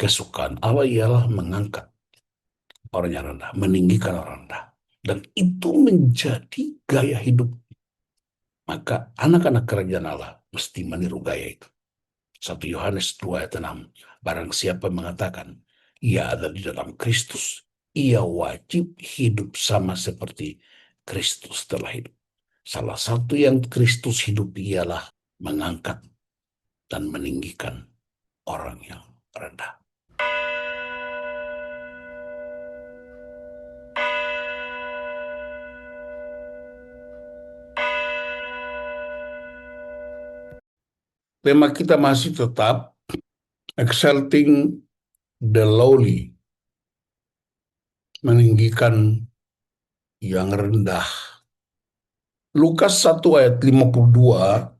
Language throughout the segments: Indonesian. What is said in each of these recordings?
Kesukaan Allah ialah mengangkat orang yang rendah, meninggikan orang rendah. Dan itu menjadi gaya hidup. Maka anak-anak kerajaan Allah mesti meniru gaya itu. 1 Yohanes 2 ayat 6. Barang siapa mengatakan ia ada di dalam Kristus, ia wajib hidup sama seperti Kristus telah hidup. Salah satu yang Kristus hidup ialah mengangkat dan meninggikan orang yang rendah. Tema kita masih tetap exalting the lowly, meninggikan yang rendah. Lukas 1 ayat 52,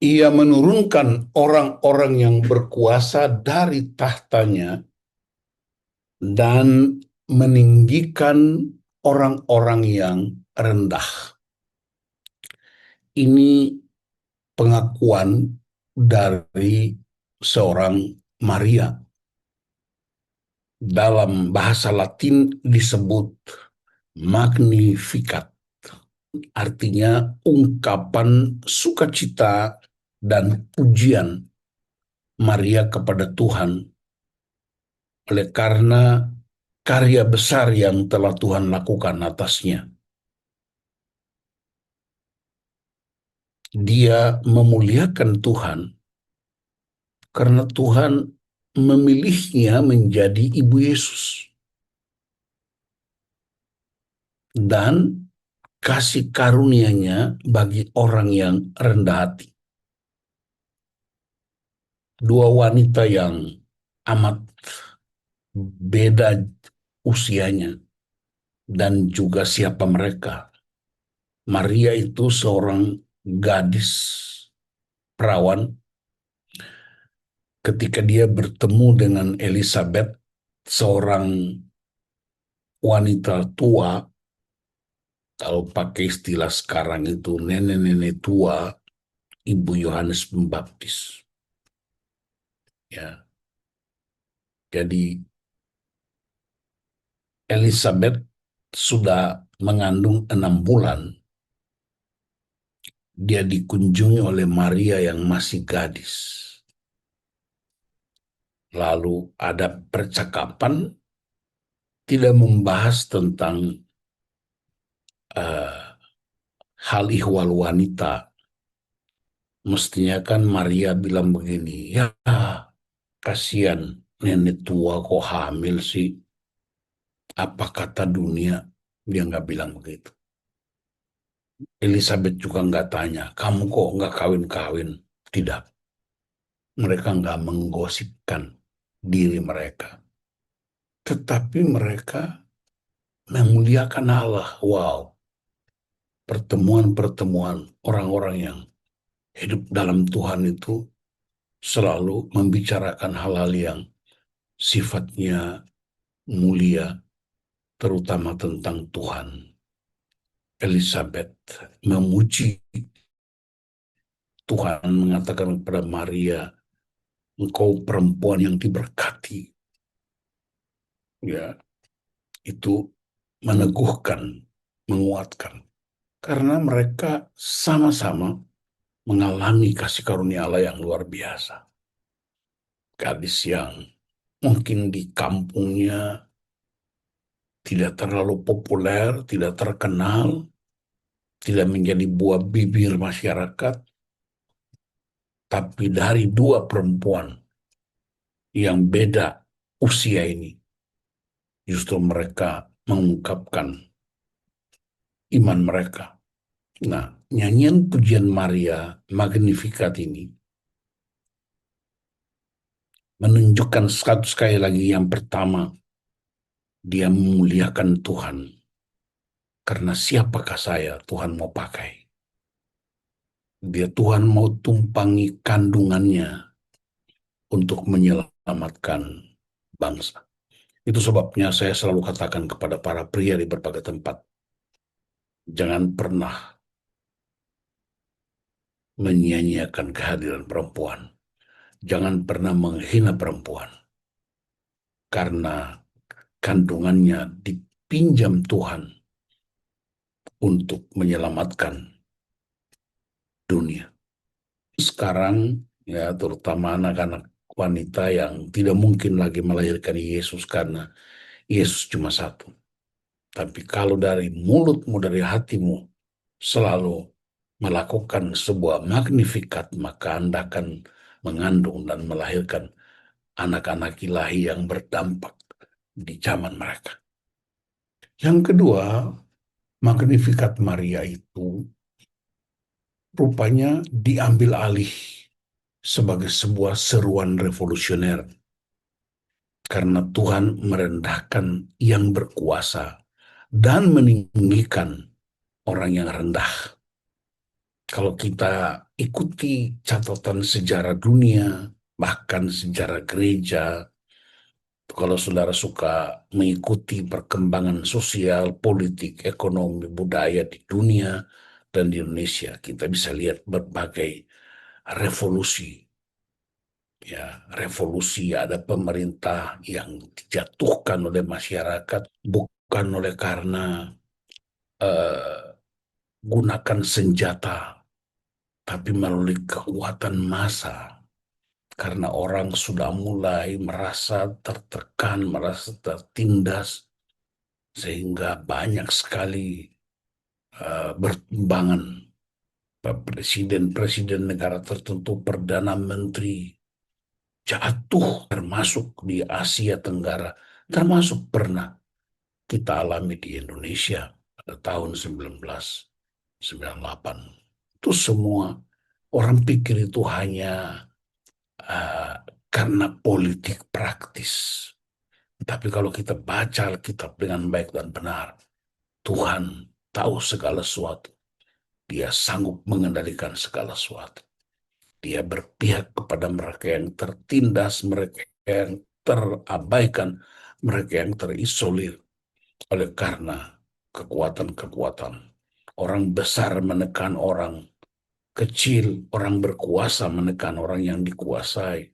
ia menurunkan orang-orang yang berkuasa dari tahtanya dan meninggikan orang-orang yang rendah. Ini pengakuan dari seorang Maria. Dalam bahasa Latin disebut Magnificat. Artinya ungkapan sukacita dan pujian Maria kepada Tuhan oleh karena karya besar yang telah Tuhan lakukan atasnya. Dia memuliakan Tuhan karena Tuhan memilihnya menjadi ibu Yesus. Dan kasih karunia-Nya bagi orang yang rendah hati. Dua wanita yang amat beda usianya dan juga siapa mereka. Maria itu seorang gadis perawan. Ketika dia bertemu dengan Elizabeth, seorang wanita tua, kalau pakai istilah sekarang itu nenek-nenek tua, Ibu Yohanes Pembaptis. Ya. Jadi Elizabeth sudah mengandung 6 bulan. Dia dikunjungi oleh Maria yang masih gadis. Lalu ada percakapan tidak membahas tentang hal ihwal wanita. Mestinya kan Maria bilang begini, ya kasihan nenek tua kok hamil sih. Apa kata dunia? Dia nggak bilang begitu. Elizabeth juga nggak tanya, kamu kok nggak kawin-kawin? Tidak. Mereka nggak menggosipkan diri mereka. Tetapi mereka memuliakan Allah. Wow. Pertemuan-pertemuan orang-orang yang hidup dalam Tuhan itu selalu membicarakan hal-hal yang sifatnya mulia, terutama tentang Tuhan. Elizabeth memuji Tuhan, mengatakan kepada Maria, engkau perempuan yang diberkati. Ya, itu meneguhkan, menguatkan. Karena mereka sama-sama mengalami kasih karunia Allah yang luar biasa. Gadis yang mungkin di kampungnya tidak terlalu populer, tidak terkenal, tidak menjadi buah bibir masyarakat, tapi dari dua perempuan yang beda usia ini, justru mereka mengungkapkan iman mereka. Nah, nyanyian pujian Maria Magnificat ini menunjukkan sekali lagi yang pertama, dia memuliakan Tuhan. Karena siapakah saya Tuhan mau pakai? Dia Tuhan mau tumpangi kandungannya untuk menyelamatkan bangsa. Itu sebabnya saya selalu katakan kepada para pria di berbagai tempat, jangan pernah menyia-nyiakan kehadiran perempuan. Jangan pernah menghina perempuan. karena kandungannya dipinjam Tuhan untuk menyelamatkan dunia. Sekarang ya terutama anak-anak wanita yang tidak mungkin lagi melahirkan Yesus karena Yesus cuma satu. Tapi kalau dari mulutmu, dari hatimu selalu melakukan sebuah magnifikat, maka Anda akan mengandung dan melahirkan anak-anak ilahi yang berdampak di zaman mereka. Yang kedua, magnifikat Maria itu rupanya diambil alih sebagai sebuah seruan revolusioner karena Tuhan merendahkan yang berkuasa dan meninggikan orang yang rendah. Kalau kita ikuti catatan sejarah dunia, bahkan sejarah gereja, kalau saudara suka mengikuti perkembangan sosial, politik, ekonomi, budaya di dunia dan di Indonesia, kita bisa lihat berbagai revolusi. Ya, revolusi ada pemerintah yang dijatuhkan oleh masyarakat bukan oleh karena eh, gunakan senjata, tapi melalui kekuatan massa. Karena orang sudah mulai merasa tertekan, merasa tertindas, sehingga banyak sekali bertumbangan presiden-presiden negara tertentu, perdana menteri jatuh, termasuk di Asia Tenggara, termasuk pernah kita alami di Indonesia pada tahun 1998. Itu semua orang pikir itu hanya uh, karena politik praktis. Tapi kalau kita baca Alkitab dengan baik dan benar, Tuhan tahu segala sesuatu. Dia sanggup mengendalikan segala sesuatu. Dia berpihak kepada mereka yang tertindas, mereka yang terabaikan, mereka yang terisolir oleh karena kekuatan-kekuatan. Orang besar menekan orang kecil, orang berkuasa menekan orang yang dikuasai,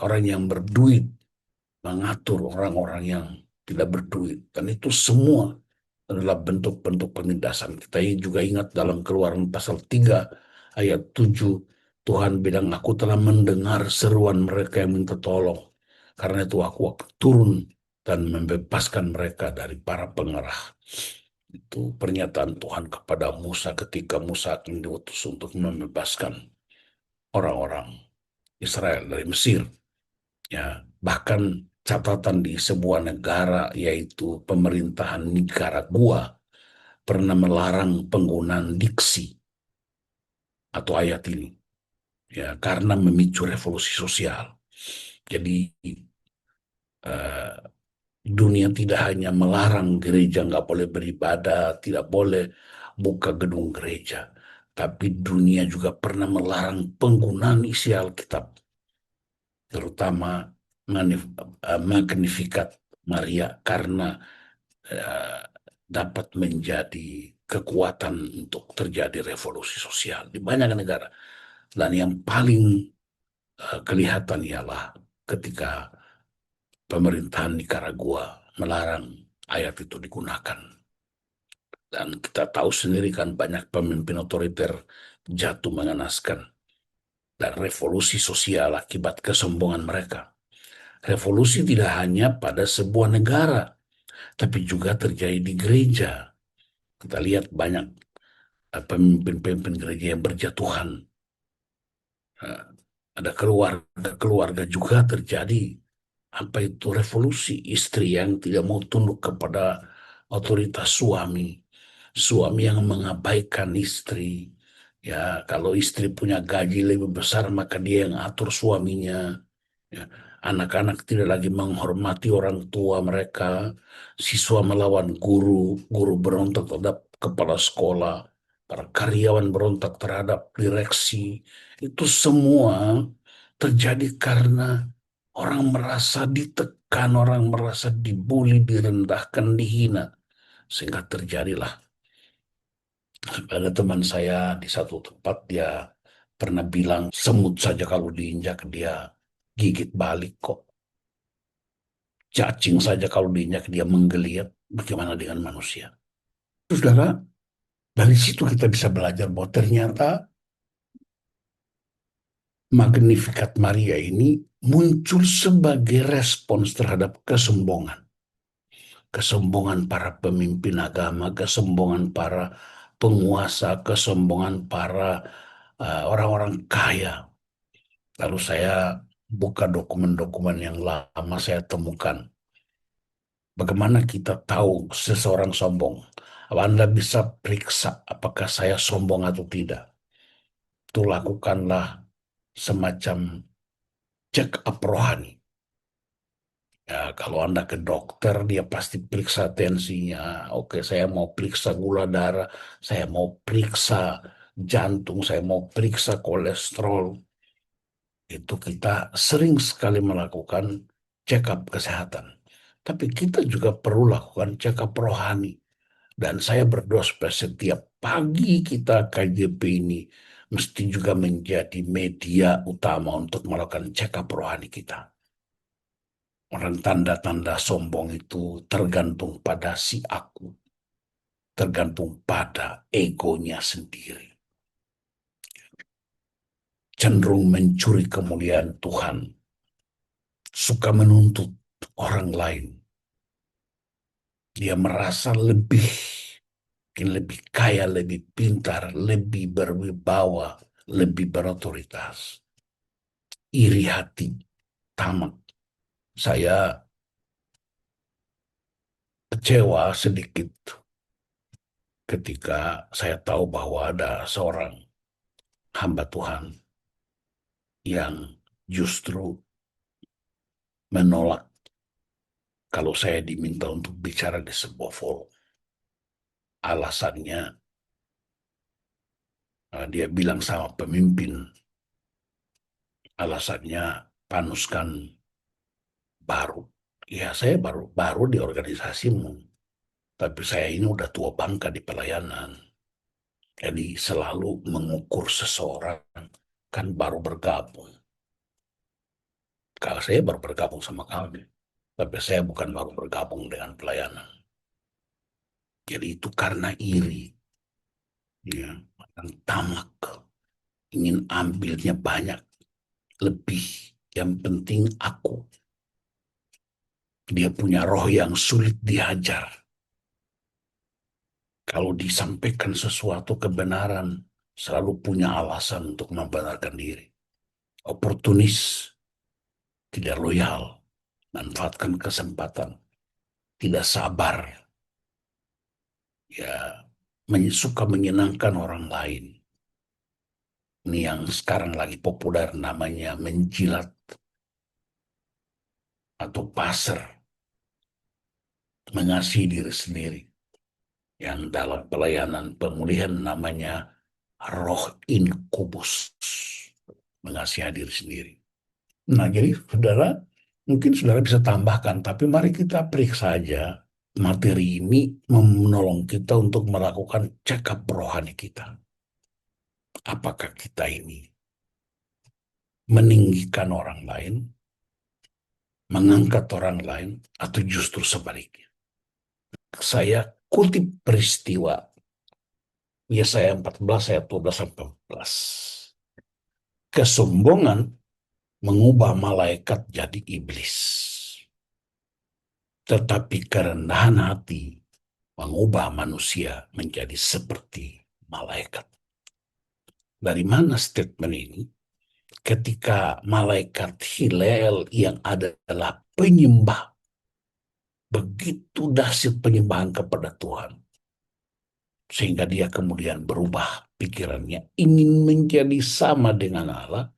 orang yang berduit mengatur orang-orang yang tidak berduit. Dan itu semua adalah bentuk-bentuk penindasan. Kita juga ingat dalam Keluaran pasal 3 ayat 7, Tuhan bilang, aku telah mendengar seruan mereka yang minta tolong. Karena itu aku akan turun dan membebaskan mereka dari para pengerah. Itu pernyataan Tuhan kepada Musa ketika Musa akan diutus untuk membebaskan orang-orang Israel dari Mesir. Ya, bahkan catatan di sebuah negara yaitu pemerintahan Nicaragua pernah melarang penggunaan diksi atau ayat ini ya karena memicu revolusi sosial. Jadi eh, dunia tidak hanya melarang gereja nggak boleh beribadah, tidak boleh buka gedung gereja, tapi dunia juga pernah melarang penggunaan isi Alkitab, terutama Magnificat Maria karena eh, dapat menjadi kekuatan untuk terjadi revolusi sosial di banyak negara. Dan yang paling kelihatan ialah ketika pemerintahan Nicaragua melarang ayat itu digunakan. Dan kita tahu sendiri kan banyak pemimpin otoriter jatuh mengenaskan dan revolusi sosial akibat kesombongan mereka. Revolusi tidak hanya pada sebuah negara, tapi juga terjadi di gereja. Kita lihat banyak pemimpin-pemimpin gereja yang berjatuhan. Eh, Ada keluarga-keluarga juga terjadi apa itu revolusi, istri yang tidak mau tunduk kepada otoritas suami, suami yang mengabaikan istri. Ya, kalau istri punya gaji lebih besar maka dia yang atur suaminya. Ya, anak-anak tidak lagi menghormati orang tua mereka, siswa melawan guru, guru berontak terhadap kepala sekolah, para karyawan berontak terhadap direksi. Itu semua terjadi karena orang merasa ditekan, orang merasa dibully, direndahkan, dihina. Sehingga terjadilah. Ada teman saya di satu tempat, dia pernah bilang, semut saja kalau diinjak dia gigit balik kok. Cacing saja kalau diinjak dia menggeliat, bagaimana dengan manusia? Saudara, dari situ kita bisa belajar bahwa ternyata Magnificat Maria ini muncul sebagai respons terhadap kesombongan. Kesombongan para pemimpin agama, kesombongan para penguasa, kesombongan para orang-orang kaya. Lalu saya buka dokumen-dokumen yang lama, saya temukan bagaimana kita tahu seseorang sombong. Anda bisa periksa apakah saya sombong atau tidak. Itu lakukanlah semacam check up rohani. Ya, kalau Anda ke dokter, dia pasti periksa tensinya. Oke, saya mau periksa gula darah, saya mau periksa jantung, saya mau periksa kolesterol. Itu kita sering sekali melakukan check up kesehatan. Tapi kita juga perlu lakukan check up rohani. Dan saya berdoa supaya setiap pagi kita KJP ini mesti juga menjadi media utama untuk melakukan check up rohani kita. Orang tanda-tanda sombong itu tergantung pada si aku, tergantung pada egonya sendiri. Cenderung mencuri kemuliaan Tuhan, suka menuntut orang lain. Dia merasa lebih kaya, lebih pintar, lebih berwibawa, lebih berotoritas. Iri hati, tamak. Saya kecewa sedikit ketika saya tahu bahwa ada seorang hamba Tuhan yang justru menolak kalau saya diminta untuk bicara di sebuah forum. Alasannya, dia bilang sama pemimpin, alasannya Panus kan baru. Ya, saya baru di organisasimu, tapi saya ini udah tua bangka di pelayanan. Jadi selalu mengukur seseorang kan baru bergabung. Kalau saya baru bergabung sama kami, tapi saya bukan baru bergabung dengan pelayanan. Jadi itu karena iri, ya, dan tamak, ingin ambilnya banyak, lebih. Yang penting aku. Dia punya roh yang sulit dihajar. Kalau disampaikan sesuatu kebenaran, selalu punya alasan untuk membenarkan diri. Oportunis, tidak loyal, manfaatkan kesempatan, tidak sabar, ya, suka menyenangkan orang lain. Ini yang sekarang lagi populer namanya menjilat atau pasar, mengasihi diri sendiri. Yang dalam pelayanan pemulihan namanya roh inkubus, mengasihi diri sendiri. Nah, jadi saudara, mungkin saudara bisa tambahkan, tapi mari kita periksa aja materi ini menolong kita untuk melakukan check up rohani kita. Apakah kita ini meninggikan orang lain, mengangkat orang lain, atau justru sebaliknya? Saya kutip peristiwa Yesaya 14 ayat 12 sampai 14. Kesombongan mengubah malaikat jadi iblis. Tetapi kerendahan hati mengubah manusia menjadi seperti malaikat. Dari mana statement ini? Ketika malaikat Hillel yang adalah penyembah, begitu dahsyat penyembahan kepada Tuhan, sehingga dia kemudian berubah pikirannya, ingin menjadi sama dengan Allah,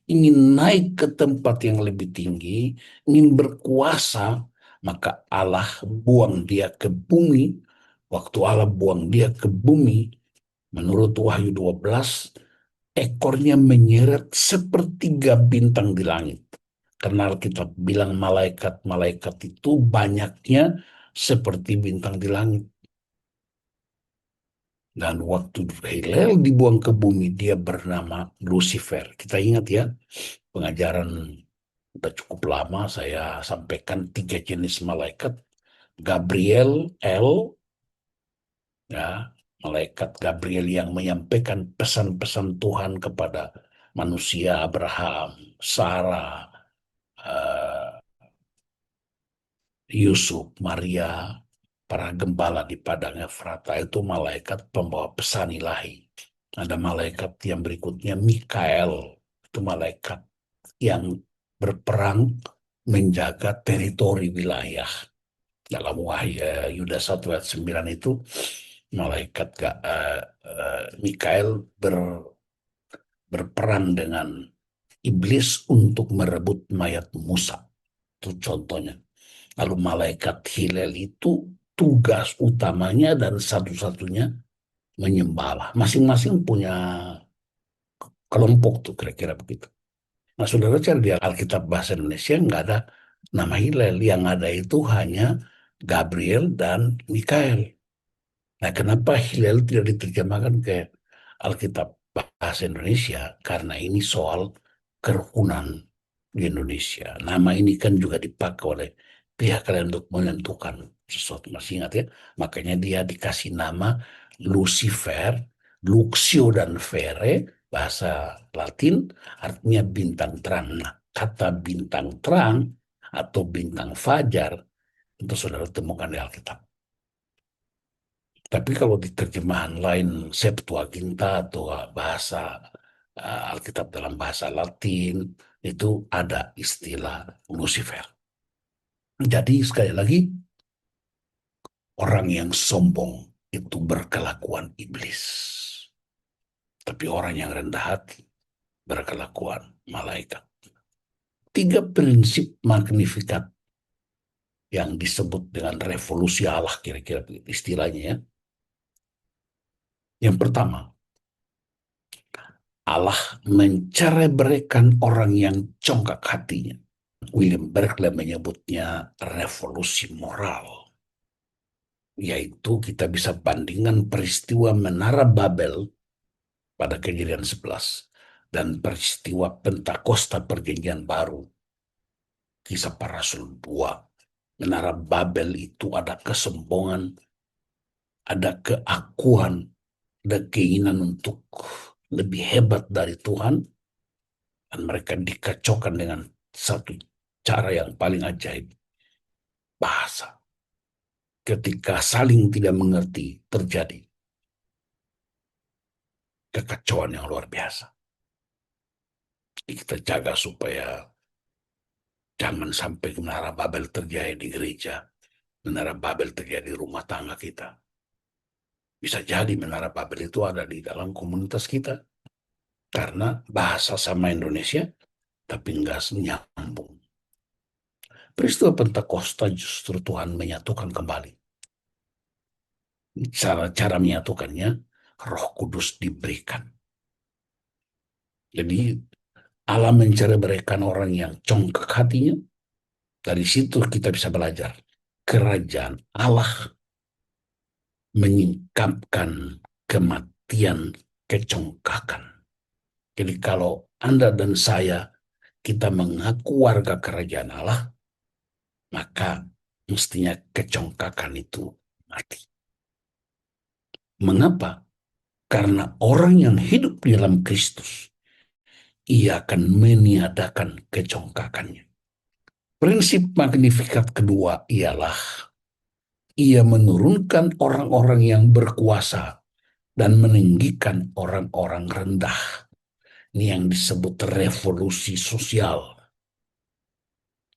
ingin naik ke tempat yang lebih tinggi, ingin berkuasa, maka Allah buang dia ke bumi. Waktu Allah buang dia ke bumi, menurut Wahyu 12, ekornya menyeret sepertiga bintang di langit. Kenal kita bilang malaikat-malaikat itu banyaknya seperti bintang di langit. Dan waktu Hillel dibuang ke bumi, dia bernama Lucifer. Kita ingat ya, pengajaran Udah cukup lama saya sampaikan 3 jenis malaikat. Gabriel, El, ya, malaikat Gabriel yang menyampaikan pesan-pesan Tuhan kepada manusia, Abraham, Sarah, eh, Yusuf, Maria, para gembala di padang Efrata, itu malaikat pembawa pesan ilahi. Ada malaikat yang berikutnya, Mikael, itu malaikat yang berperang menjaga teritori wilayah. Dalam Wahyu Yudas 1 ayat 9 itu, malaikat Mikael berperang dengan iblis untuk merebut mayat Musa. Itu contohnya. Lalu malaikat Hillel itu tugas utamanya dan satu-satunya menyembah. Masing-masing punya kelompok tuh kira-kira begitu. Nah, saudara cari di Alkitab bahasa Indonesia nggak ada nama Hillel. Yang ada itu hanya Gabriel dan Mikael. Nah, kenapa Hillel tidak diterjemahkan ke Alkitab bahasa Indonesia? Karena ini soal kerukunan di Indonesia. Nama ini kan juga dipakai oleh pihak lain untuk menentukan sesuatu. Masih ingat ya? Makanya dia dikasih nama Lucifer, Luxio dan Vere, bahasa Latin, artinya bintang terang. Nah, kata bintang terang atau bintang fajar itu saudara temukan di Alkitab. Tapi kalau di terjemahan lain Septuaginta atau bahasa Alkitab dalam bahasa Latin itu ada istilah Lucifer. Jadi sekali lagi orang yang sombong itu berkelakuan iblis. Tapi orang yang rendah hati berkelakuan malaikat. 3 prinsip magnifikat yang disebut dengan revolusi Allah kira-kira istilahnya ya. Yang pertama, Allah mencerai-beraikan orang yang congkak hatinya. William Berkeley menyebutnya revolusi moral. Yaitu kita bisa bandingkan peristiwa Menara Babel pada Kejadian 11 dan peristiwa Pentakosta Perjanjian Baru, Kisah Para Rasul 2. Menara Babel itu ada kesombongan, ada keakuan, ada keinginan untuk lebih hebat dari Tuhan, dan mereka dikacaukan dengan satu cara yang paling ajaib, bahasa. Ketika saling tidak mengerti, terjadi kekacauan yang luar biasa. Kita jaga supaya jangan sampai menara Babel terjadi di gereja, menara Babel terjadi di rumah tangga kita. Bisa jadi menara Babel itu ada di dalam komunitas kita. Karena bahasa sama Indonesia, tapi enggak nyambung. Peristiwa Pentakosta justru Tuhan menyatukan kembali. Cara menyatukannya, Roh Kudus diberikan. Jadi Allah mencerai-beraikan orang yang congkak hatinya. Dari situ kita bisa belajar. Kerajaan Allah menyingkapkan kematian kecongkakan. Jadi kalau Anda dan saya, kita mengaku warga kerajaan Allah, maka mestinya kecongkakan itu mati. Mengapa? Karena orang yang hidup di dalam Kristus, ia akan meniadakan kecongkakannya. Prinsip magnifikat kedua ialah ia menurunkan orang-orang yang berkuasa dan meninggikan orang-orang rendah. Ini yang disebut revolusi sosial.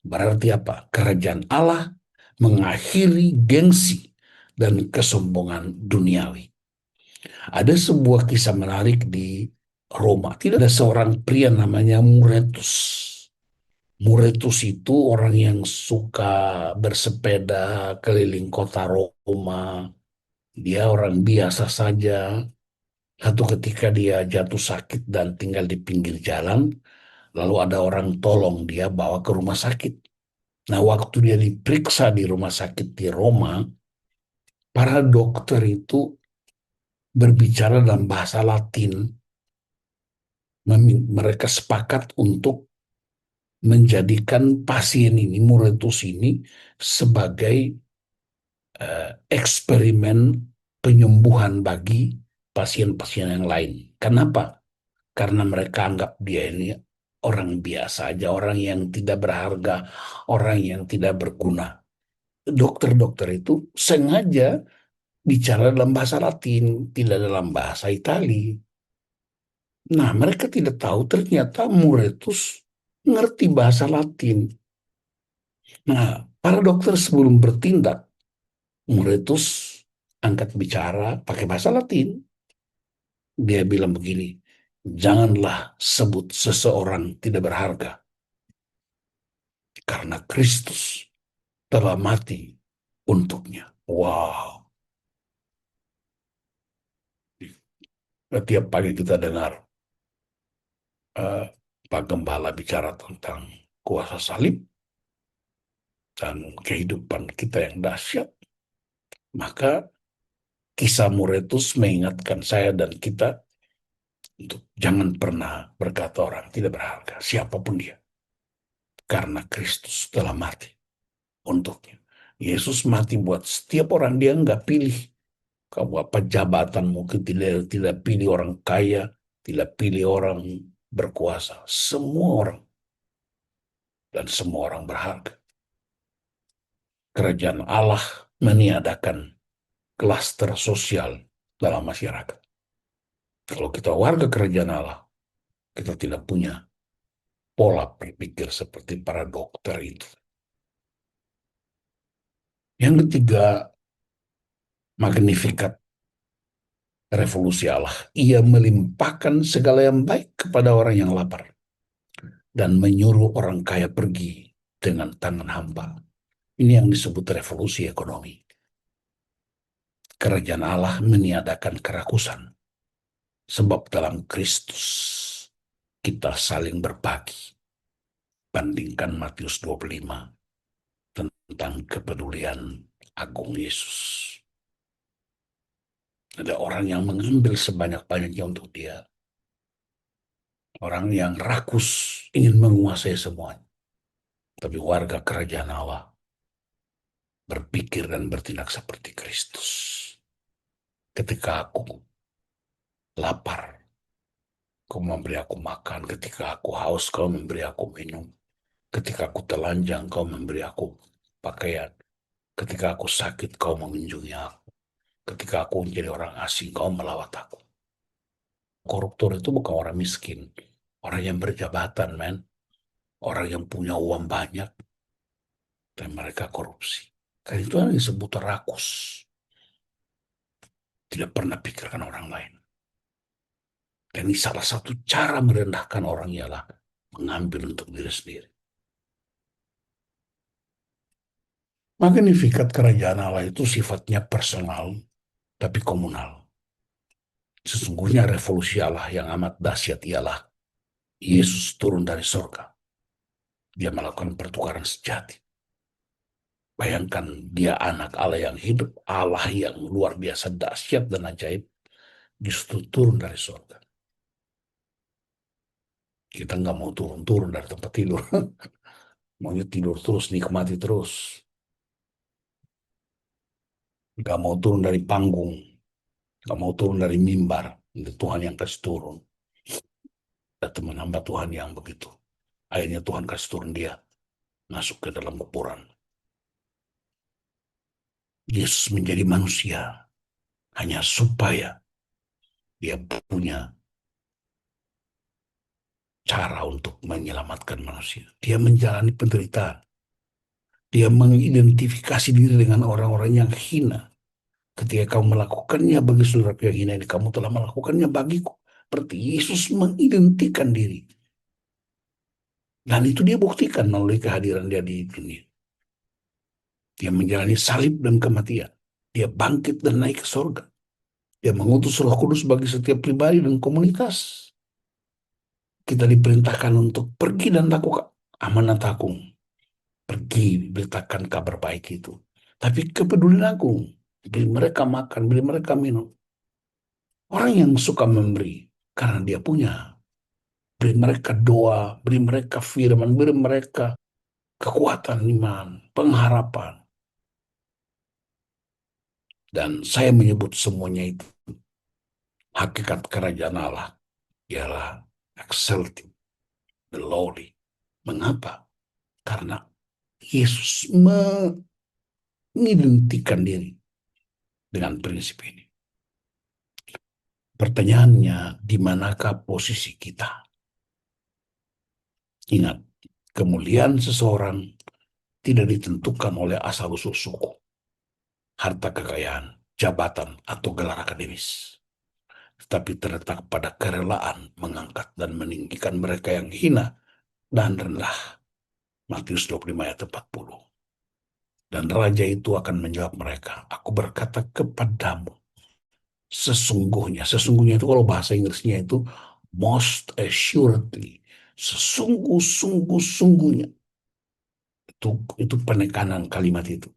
Berarti apa? Kerajaan Allah mengakhiri gengsi dan kesombongan duniawi. Ada sebuah kisah menarik di Roma. Tidak ada seorang pria namanya Muretus. Muretus itu orang yang suka bersepeda keliling kota Roma. Dia orang biasa saja. Satu ketika dia jatuh sakit dan tinggal di pinggir jalan, lalu ada orang tolong dia bawa ke rumah sakit. Nah, waktu dia diperiksa di rumah sakit di Roma, para dokter itu berbicara dalam bahasa Latin. Mereka sepakat untuk menjadikan pasien ini, Muretus ini, sebagai eksperimen penyembuhan bagi pasien-pasien yang lain. Kenapa? Karena mereka anggap dia ini orang biasa aja, orang yang tidak berharga, orang yang tidak berguna. Dokter-dokter itu sengaja bicara dalam bahasa Latin, tidak dalam bahasa Itali. Nah, mereka tidak tahu ternyata Muretus ngerti bahasa Latin. Nah, para dokter sebelum bertindak, Muretus angkat bicara pakai bahasa Latin. Dia bilang begini, janganlah sebut seseorang tidak berharga, karena Kristus telah mati untuknya. Wow, tiap pagi kita dengar eh, Pak Gembala bicara tentang kuasa salib dan kehidupan kita yang dahsyat, maka kisah Muretus mengingatkan saya dan kita untuk jangan pernah berkata orang tidak berharga, siapapun dia, karena Kristus telah mati untuknya. Yesus mati buat setiap orang, dia nggak pilih kamu apa jabatan, mungkin tidak pilih orang kaya, tidak pilih orang berkuasa, semua orang dan semua orang berharga. Kerajaan Allah meniadakan klaster sosial dalam masyarakat. Kalau kita warga kerajaan Allah, kita tidak punya pola berpikir seperti para dokter itu. Yang ketiga, Magnificat revolusi Allah. Ia melimpahkan segala yang baik kepada orang yang lapar dan menyuruh orang kaya pergi dengan tangan hampa. Ini yang disebut revolusi ekonomi. Kerajaan Allah meniadakan kerakusan. Sebab dalam Kristus kita saling berbagi. Bandingkan Matius 25 tentang kepedulian agung Yesus. Ada orang yang mengambil sebanyak-banyaknya untuk dia. Orang yang rakus ingin menguasai semuanya. Tapi warga kerajaan Allah berpikir dan bertindak seperti Kristus. Ketika aku lapar, kau memberi aku makan. Ketika aku haus, kau memberi aku minum. Ketika aku telanjang, kau memberi aku pakaian. Ketika aku sakit, kau mengunjungi aku. Ketika aku menjadi orang asing, kau melawat aku. Koruptor itu bukan orang miskin. Orang yang berjabatan, men. Orang yang punya uang banyak. Dan mereka korupsi. Karena itu yang disebut rakus. Tidak pernah pikirkan orang lain. Dan ini salah satu cara merendahkan orang ialah mengambil untuk diri sendiri. Magnifikat kerajaan Allah itu sifatnya personal, tapi komunal. Sesungguhnya revolusi Allah yang amat dahsyat ialah Yesus turun dari surga. Dia melakukan pertukaran sejati. Bayangkan dia anak Allah yang hidup, Allah yang luar biasa dahsyat dan ajaib, justru turun dari surga. Kita nggak mau turun-turun dari tempat tidur. Maunya tidur terus, nikmati terus. Nggak mau turun dari panggung. Nggak mau turun dari mimbar. Itu Tuhan yang kasih turun. Ada teman hamba Tuhan yang begitu. Akhirnya Tuhan kasih turun dia. Masuk ke dalam kuburan. Yesus menjadi manusia. Hanya supaya dia punya cara untuk menyelamatkan manusia. Dia menjalani penderitaan. Dia mengidentifikasi diri dengan orang-orang yang hina. Ketika kamu melakukannya bagi saudara yang hina ini, kamu telah melakukannya bagiku. Berarti Yesus mengidentikan diri. Dan itu dia buktikan melalui kehadiran dia di dunia. Dia menjalani salib dan kematian. Dia bangkit dan naik ke surga. Dia mengutus Roh Kudus bagi setiap pribadi dan komunitas. Kita diperintahkan untuk pergi dan lakukan amanat agung. Pergi beritakan kabar baik itu. Tapi kepedulian agung. Beri mereka makan, beri mereka minum. Orang yang suka memberi karena dia punya. beri mereka doa, beri mereka firman, beri mereka kekuatan iman, pengharapan. Dan saya menyebut semuanya itu hakikat kerajaan Allah ialah exalted, the lowly. Mengapa? Karena Yesus mengidentikan diri dengan prinsip ini. Pertanyaannya, di manakah posisi kita? Ingat, kemuliaan seseorang tidak ditentukan oleh asal-usul suku, harta kekayaan, jabatan, atau gelar akademis. Tetapi terletak pada kerelaan mengangkat dan meninggikan mereka yang hina dan rendah. Matius 25 ayat 40. Dan raja itu akan menjawab mereka, aku berkata kepadamu, sesungguhnya itu kalau bahasa Inggrisnya itu most assuredly, sesungguhnya. Itu penekanan kalimat itu.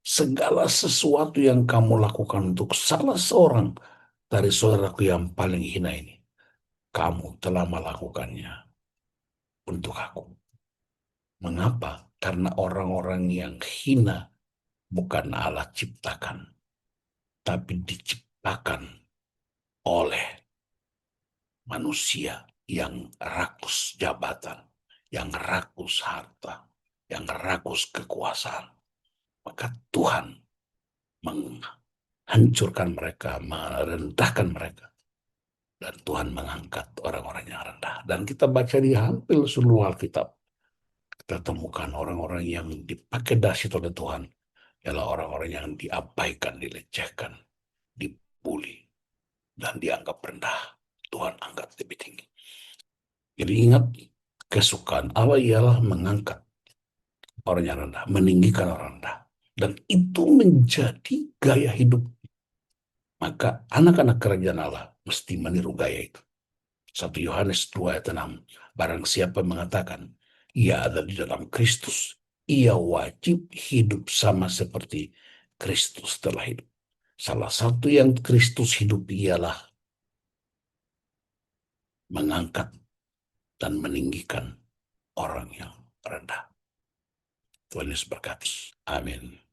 Segala sesuatu yang kamu lakukan untuk salah seorang dari saudaraku yang paling hina ini, kamu telah melakukannya untuk aku. Mengapa? Karena orang-orang yang hina bukan Allah ciptakan, tapi diciptakan oleh manusia yang rakus jabatan, yang rakus harta, yang rakus kekuasaan. Maka Tuhan menghancurkan mereka, merendahkan mereka. Dan Tuhan mengangkat orang-orang yang rendah. Dan kita baca di hampir seluruh Alkitab, kita temukan orang-orang yang dipakai dahsyat oleh Tuhan ialah orang-orang yang diabaikan, dilecehkan, dibuli, dan dianggap rendah. Tuhan angkat lebih tinggi. Jadi ingat, kesukaan Allah ialah mengangkat orang yang rendah, meninggikan orang rendah. Dan itu menjadi gaya hidup. Maka anak-anak kerajaan Allah mesti meniru gaya itu. 1 Yohanes 2 ayat 6. Barang siapa mengatakan, ia ada di dalam Kristus, ia wajib hidup sama seperti Kristus telah hidup. Salah satu yang Kristus hidup ialah mengangkat dan meninggikan orang yang rendah. Tuhan Yesus berkati. Amin.